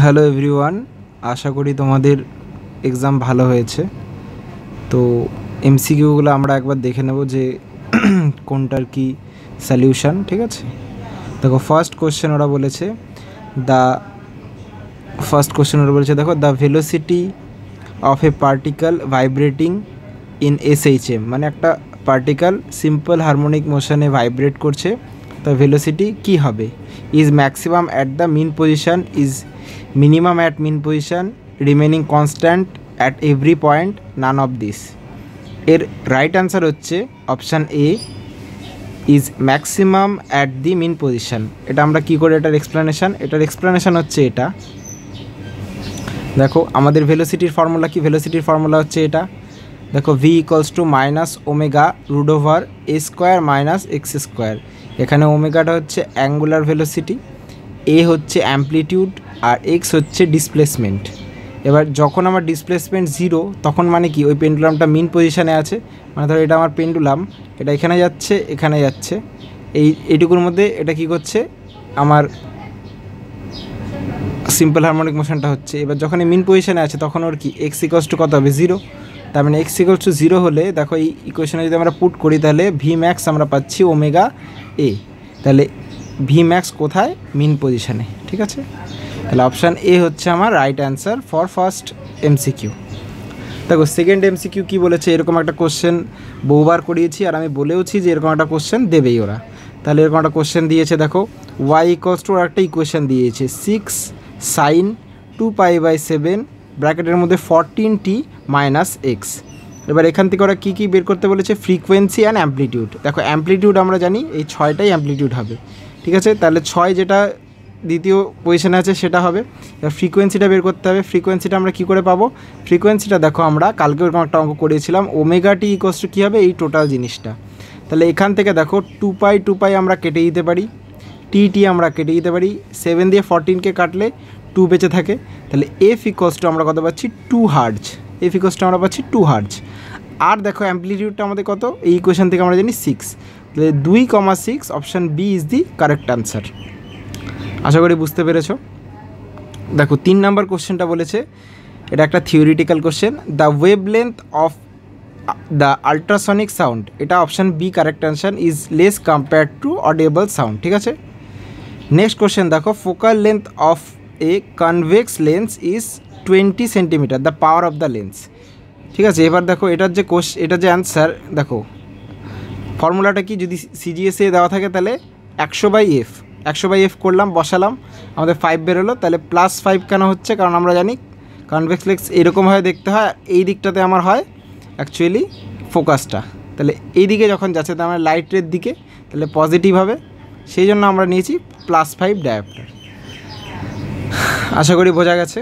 Hello everyone, আশা করি তোমাদের exam ভালো হয়েছে। তো এমসিকিউগুলো আমরা একবার দেখে নেব যে কোনটার কি সলিউশন। ঠিক আছে, দেখো ফার্স্ট কোশ্চেন ওরা বলেছে দেখো the velocity of a particle vibrating in SHM, মানে একটা পার্টিকেল সিম্পল হারমোনিক মোশনে ভাইব্রেট করছে, তার ভেলোসিটি কি হবে? Is maximum at the mean position, is minimum at mean position, remaining constant at every point, none of this। এর right answer হচ্ছে option A, is maximum at the mean position. এটা আমরা কী করে এটার এক্সপ্লেনেশন হচ্ছে এটা দেখো, আমাদের ভেলোসিটির ফর্মুলা কি? ভেলোসিটির ফর্মুলা হচ্ছে এটা দেখো, v equals to minus omega root over a square minus x square. এখানে ওমেগাটা হচ্ছে অ্যাঙ্গুলার ভেলোসিটি, এ হচ্ছে অ্যাম্পলিটিউড, আর এক্স হচ্ছে ডিসপ্লেসমেন্ট। এবার যখন আমার ডিসপ্লেসমেন্ট জিরো, তখন মানে কি ওই পেন্ডুলামটা মিন পজিশানে আছে, মানে ধরো এটা আমার পেন্ডুলাম, এটা এখানে যাচ্ছে, এইটুকুর মধ্যে এটা কি করছে, আমার সিম্পল হারমোনিক মোশনটা হচ্ছে। এবার যখন এই মিন পজিশানে আছে তখন ওর কি এক্স ইকুয়ালস টু কত হবে? জিরো। তার মানে এক্স ইকুয়ালস টু জিরো হলে দেখো এই ইকুয়েশনে যদি আমরা পুট করি তাহলে ভি ম্যাক্স আমরা পাচ্ছি ওমেগা এ। তাহলে ভি ম্যাক্স কোথায়? মিন পজিশানে। ঠিক আছে, তাহলে অপশান এ হচ্ছে আমার right answer for first MCQ. দেখো সেকেন্ড এমসিকিউ কী বলেছে, এরকম একটা কোশ্চেন বহুবার করিয়েছি আর আমি বলেওছি যে এরকম একটা কোশ্চেন দেবেই ওরা। তাহলে এরকম একটা কোশ্চেন দিয়েছে দেখো, ওয়াই ইকুয়ালস টু একটা ইকুয়েশন দিয়েছে 6 sin 2π/7 ব্র্যাকেটের মধ্যে 14t মাইনাস এক্স। এবার এখান থেকে ওরা কী বের করতে বলেছে? Frequency and amplitude. দেখো অ্যাম্পলিটিউড আমরা জানি এই 6টাই অ্যাম্পলিটিউড হবে। ঠিক আছে, তাহলে 6 যেটা দ্বিতীয় পজিশনে আছে সেটা হবে। এবার ফ্রিকোয়েন্সিটা বের করতে হবে। ফ্রিকোয়েন্সিটা আমরা কী করে পাবো? ফ্রিকোয়েন্সিটা দেখো আমরা কালকে ওরকম একটা অঙ্ক করেছিলাম, ওমেগা টি ইকুয়ালস টু কী হবে? এই টোটাল জিনিসটা। তাহলে এখান থেকে দেখো 2π আমরা কেটে দিতে পারি, টি আমরা কেটে দিতে পারি, 7 দিয়ে 14কে কাটলে 2 বেঁচে থাকে। তাহলে এফ ইকুয়ালস টু আমরা কত পাচ্ছি? 2 হার্জ। এফ ইকুয়ালস টু আমরা পাচ্ছি 2 হার্জ। আর দেখো অ্যাম্পলিটিউডটা আমাদের কত? এই ইকুয়েশন থেকে আমরা জানি 6। তাহলে 2,6 option B is the correct answer. আশা করি বুঝতে পেরেছ। দেখো 3 নম্বর কোশ্চেনটা বলেছে, এটা একটা theoretical question, the wavelength of the ultrasonic sound, এটা option B correct answer, is less compare to audible sound. ঠিক আছে, নেক্সট কোশ্চেন দেখো, focal length of a convex lens is 20 centimetre, the power of the lens. ঠিক আছে, এবার দেখো এটার যে অ্যান্সার দেখো, ফর্মুলাটা কি? যদি সিজিএসএ দেওয়া থাকে তাহলে 100/f করলাম, বসালাম, আমাদের 5 বেরোলো। তাহলে +5 কেন হচ্ছে? কারণ আমরা জানি কনভেক্স লেন্স এরকমভাবে দেখতে হয়, এই দিকটাতে আমার হয় অ্যাকচুয়ালি ফোকাসটা। তাহলে এই দিকে যখন যাচ্ছে তাহলে আমার লাইটের দিকে, তাহলে পজিটিভ হবে, সেই জন্য আমরা নিয়েছি +5 ডায়োপ্টার। আশা করি বোঝা গেছে।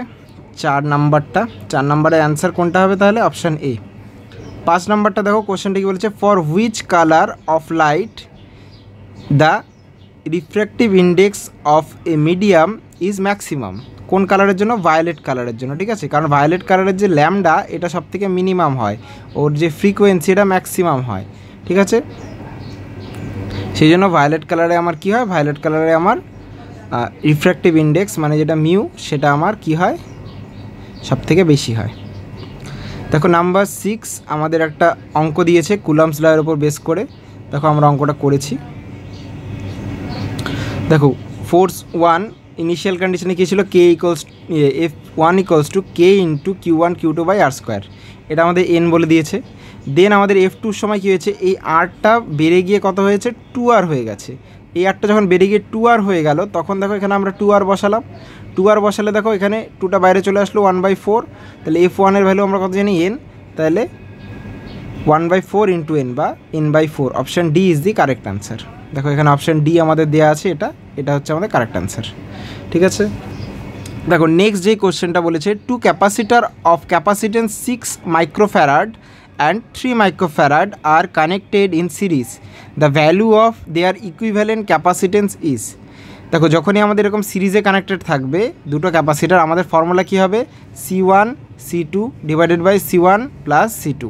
4 নাম্বারের অ্যান্সার কোনটা হবে? তাহলে অপশান এ। 5 নাম্বারটা দেখো, কোশ্চেনটা কি বলেছে, for which colour of light the refractive index of A medium is maximum. কোন কালারের জন্য? ভায়োলেট কালারের জন্য। ঠিক আছে, কারণ ভায়োলেট কালারের যে ল্যামডা এটা সব থেকে মিনিমাম হয়, ওর যে ফ্রিকোয়েন্সি এটা ম্যাক্সিমাম হয়। ঠিক আছে, সেই জন্য ভায়োলেট কালারে আমার কী হয়? ভায়োলেট কালারে আমার রিফ্র্যাক্টিভ ইন্ডেক্স মানে যেটা মিউ, সেটা আমার কি হয়? সব থেকে বেশি হয়। দেখো নাম্বার 6 আমাদের একটা অঙ্ক দিয়েছে কুলাম্বস লয়ের ওপর বেস করে। দেখো আমরা অঙ্কটা করেছি। দেখো ফোর্স 1 ইনিশিয়াল কন্ডিশনে কী ছিল? F1 equals to K into Q1 Q2/r²। এটা আমাদের n বলে দিয়েছে। দেন আমাদের F2 সময় কী হয়েছে? এই আরটা বেড়ে গিয়ে কত হয়েছে? 2r হয়ে গেছে। এই আরটা যখন বেড়ে গিয়ে 2r হয়ে গেল, তখন দেখো এখানে আমরা 2r বসালাম। 2r বসালে দেখো এখানে 2টা বাইরে চলে আসলো, 1/4। তাহলে F1 এর ভ্যালু আমরা কত জানি? n। তাহলে 1/4 ইন্টু n বা n/4, option D is the correct answer. দেখো এখানে অপশান ডি আমাদের দেওয়া আছে, এটা হচ্ছে আমাদের কারেক্ট অ্যান্সার। ঠিক আছে, দেখো নেক্সট যে কোশ্চেনটা বলেছে, two capacitor of capacitance 6 microfarad and 3 microfarad are connected in series, the value of their equivalent capacitance is। দেখো যখনই আমাদের এরকম সিরিজে কানেক্টেড থাকবে দুটো ক্যাপাসিটার, আমাদের ফর্মুলা কী হবে? C1 C2 divided by C1 plus C2,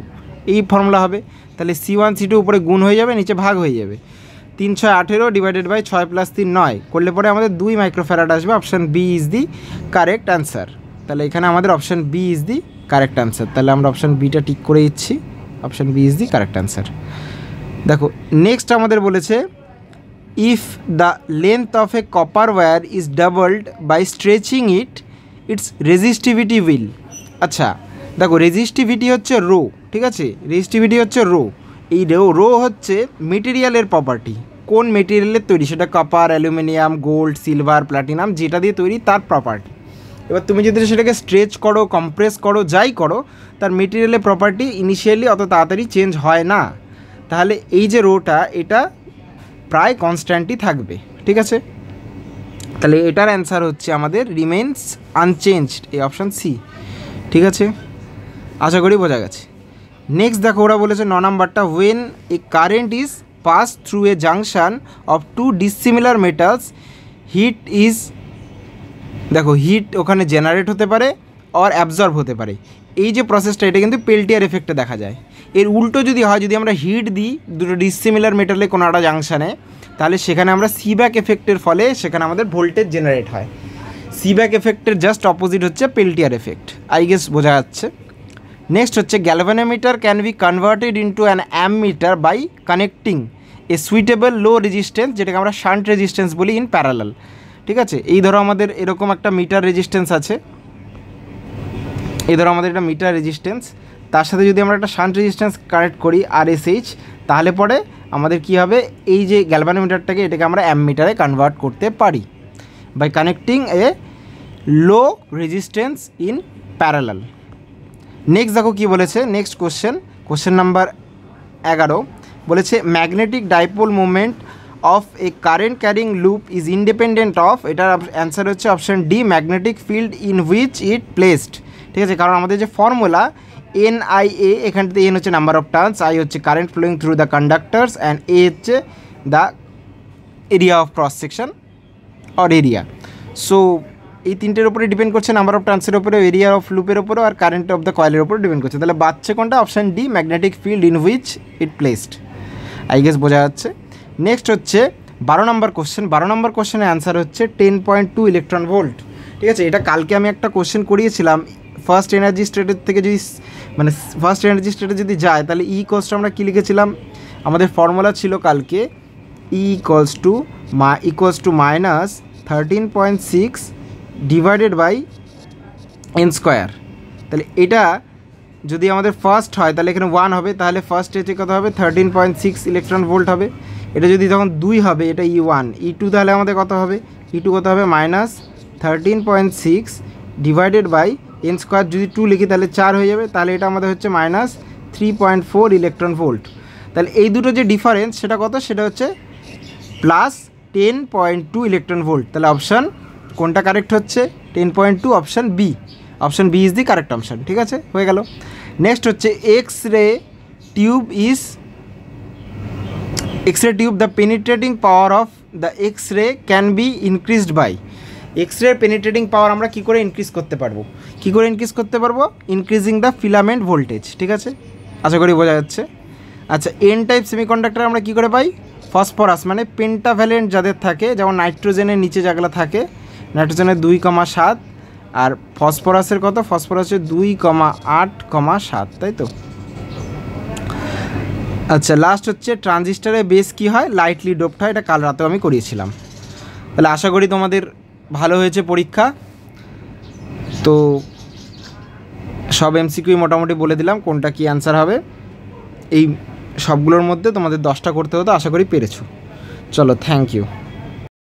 এই ফর্মুলা হবে। তাহলে C1 C2 উপরে গুণ হয়ে যাবে, নিচে ভাগ হয়ে যাবে। 3 6 18 ডিভাইডেড বাই 6 + 3 9 করলে পরে আমাদের 2 মাইক্রোফ্যারাড আসবে। Option B is the correct answer. তাহলে এখানে আমাদের option B is the correct answer. তাহলে আমরা অপশান বিটা টিক করে দিচ্ছি, option B is the correct answer. দেখো নেক্সট আমাদের বলেছে if the length of a copper wire is doubled by stretching its resistivity will. আচ্ছা দেখো রেজিস্টিভিটি হচ্ছে রো, ঠিক আছে, রেজিস্টিভিটি হচ্ছে রো। এই রো হচ্ছে মেটেরিয়ালের প্রপার্টি, কোন মেটেরিয়ালের তৈরি, সেটা copper, aluminium, gold, silver, platinum, যেটা দিয়ে তৈরি তার প্রপার্টি। এবার তুমি যদি সেটাকে স্ট্রেচ করো, কম্প্রেস করো, যাই করো, তার মেটেরিয়ালের প্রপার্টি ইনিশিয়ালি অত তাড়াতাড়ি চেঞ্জ হয় না। তাহলে এই যে রোটা এটা প্রায় কনস্ট্যান্টই থাকবে, ঠিক আছে। তাহলে এটার অ্যান্সার হচ্ছে আমাদের রিমেইনস আনচেঞ্জড, এই অপশান সি, ঠিক আছে। আশা করি বোঝা গেছে। নেক্সট দেখো ওরা বলেছে 9 নাম্বারটা, when a current is pass through a junction of 2 dissimilar metals heat is, দেখো হিট ওখানে জেনারেট হতে পারে আর অ্যাবজর্ব হতে পারে। এই যে প্রসেসটা এটা কিন্তু পেল্টিয়ার এফেক্টে দেখা যায়। এর উল্টো যদি হয়, যদি আমরা হিট দিই দুটো ডিসিমিলার মেটালে কোনো একটা জাংশানে, তাহলে সেখানে আমরা সিব্যাক এফেক্টের ফলে সেখানে আমাদের ভোল্টেজ জেনারেট হয়। সিব্যাক এফেক্টের জাস্ট অপোজিট হচ্ছে পেল্টিয়ার এফেক্ট, আই গেস বোঝা যাচ্ছে। নেক্সট হচ্ছে galvanometer can be converted into an ammeter by connecting a suitable low resistance, যেটাকে আমরা শান্ট রেজিস্ট্যান্স বলি, ইন প্যারালাল, ঠিক আছে। এই ধরো আমাদের এরকম একটা মিটার রেজিস্ট্যান্স আছে, এই ধরো আমাদের একটা মিটার রেজিস্ট্যান্স, তার সাথে যদি আমরা একটা শান্ট রেজিস্ট্যান্স কানেক্ট করি RSH, তাহলে পরে আমাদের কি হবে, এই যে গ্যালভানোমিটারটাকে এটাকে আমরা অ্যামমিটারে কনভার্ট করতে পারি by connecting a low resistance in parallel. Next দেখো কী বলেছে, নেক্সট কোশ্চেন নাম্বার 11 বলেছে magnetic dipole movement of a current carrying loop is independent of, এটার অ্যান্সার হচ্ছে option D magnetic field in which it placed, ঠিক আছে। কারণ আমাদের যে ফর্মুলা NIA, এখানটাতে N হচ্ছে নাম্বার অফ টার্নস, I হচ্ছে current flowing through the conductors and A হচ্ছে the area of cross section or area. So এই তিনটের উপরে ডিপেন্ড করছে, নাম্বার অফ টার্নসের উপরে, এরিয়া অফ লুপের উপরে, আর কারেন্ট অফ দ্য কয়েলের উপরে ডিপেন্ড করছে। তাহলে বাচ্চা কোনটা, option D magnetic field in which it placed, I guess বোঝা যাচ্ছে। নেক্সট হচ্ছে 12 নম্বর কোশ্চেন। 12 নম্বর কোশ্চেনের অ্যান্সার হচ্ছে 10.2 ইলেকট্রন ভোল্ট, ঠিক আছে। এটা কালকে আমি একটা কোশ্চেন করিয়েছিলাম, ফার্স্ট এনার্জি স্টেটের থেকে যদি মানে ফার্স্ট এনার্জি স্টেটে যদি যায়, তাহলে ই ইকুয়ালস টু আমরা কী লিখেছিলাম, আমাদের ফর্মুলা ছিল কালকে E equals to minus 13.6 divided by n square. তাহলে এটা যদি আমাদের ফার্স্ট হয় তাহলে এখানে 1 হবে, তাহলে ফার্স্ট স্টেজে কত হবে, 13.6 ইলেকট্রন ভোল্ট হবে। এটা যদি তখন 2 হবে, এটা E1, E2 তাহলে আমাদের কত হবে, E2 কত হবে, minus 13.6 divided by n square, যদি 2 লিখি তাহলে 4 হয়ে যাবে, তাহলে এটা আমাদের হচ্ছে মাইনাস 3.4 ইলেকট্রন ভোল্ট। তাহলে এই দুটো যে ডিফারেন্স সেটা কত, সেটা হচ্ছে প্লাস 10.2 ইলেকট্রন ভোল্ট। তাহলে অপশান কোনটা কারেক্ট হচ্ছে, 10.2, option B, option B is the correct option, ঠিক আছে, হয়ে গেল। নেক্সট হচ্ছে X ray tube the penetrating power of the X ray can be increased by, X ray penetrating power আমরা কী করে ইনক্রিজ করতে পারবো, ইনক্রিজিং দ্য ফিলামেন্ট ভোল্টেজ, ঠিক আছে, আশা করি বোঝা যাচ্ছে। আচ্ছা এন টাইপ সেমিকন্ডাক্টর আমরা কী করে পাই, ফসফরাস মানে পেন্টাভ্যালেন্ট যাদের থাকে, যেমন নাইট্রোজেনের নিচে যেগুলো থাকে, নাইট্রোজেনের 2,7 আর ফসফরাসের কত, ফসফরাসের 2,8,7, তাই তো। আচ্ছা লাস্ট হচ্ছে ট্রানজিস্টারের বেস কী হয়, লাইটলি ডোপড হয়, এটা কাল রাতেও আমি করিয়েছিলাম। তাহলে আশা করি তোমাদের ভালো হয়েছে পরীক্ষা। তো সব এমসিকিউ মোটামুটি বলে দিলাম কোনটা কী অ্যান্সার হবে। এই সবগুলোর মধ্যে তোমাদের 10টা করতে হতো, আশা করি পেরেছো। চলো থ্যাংক ইউ।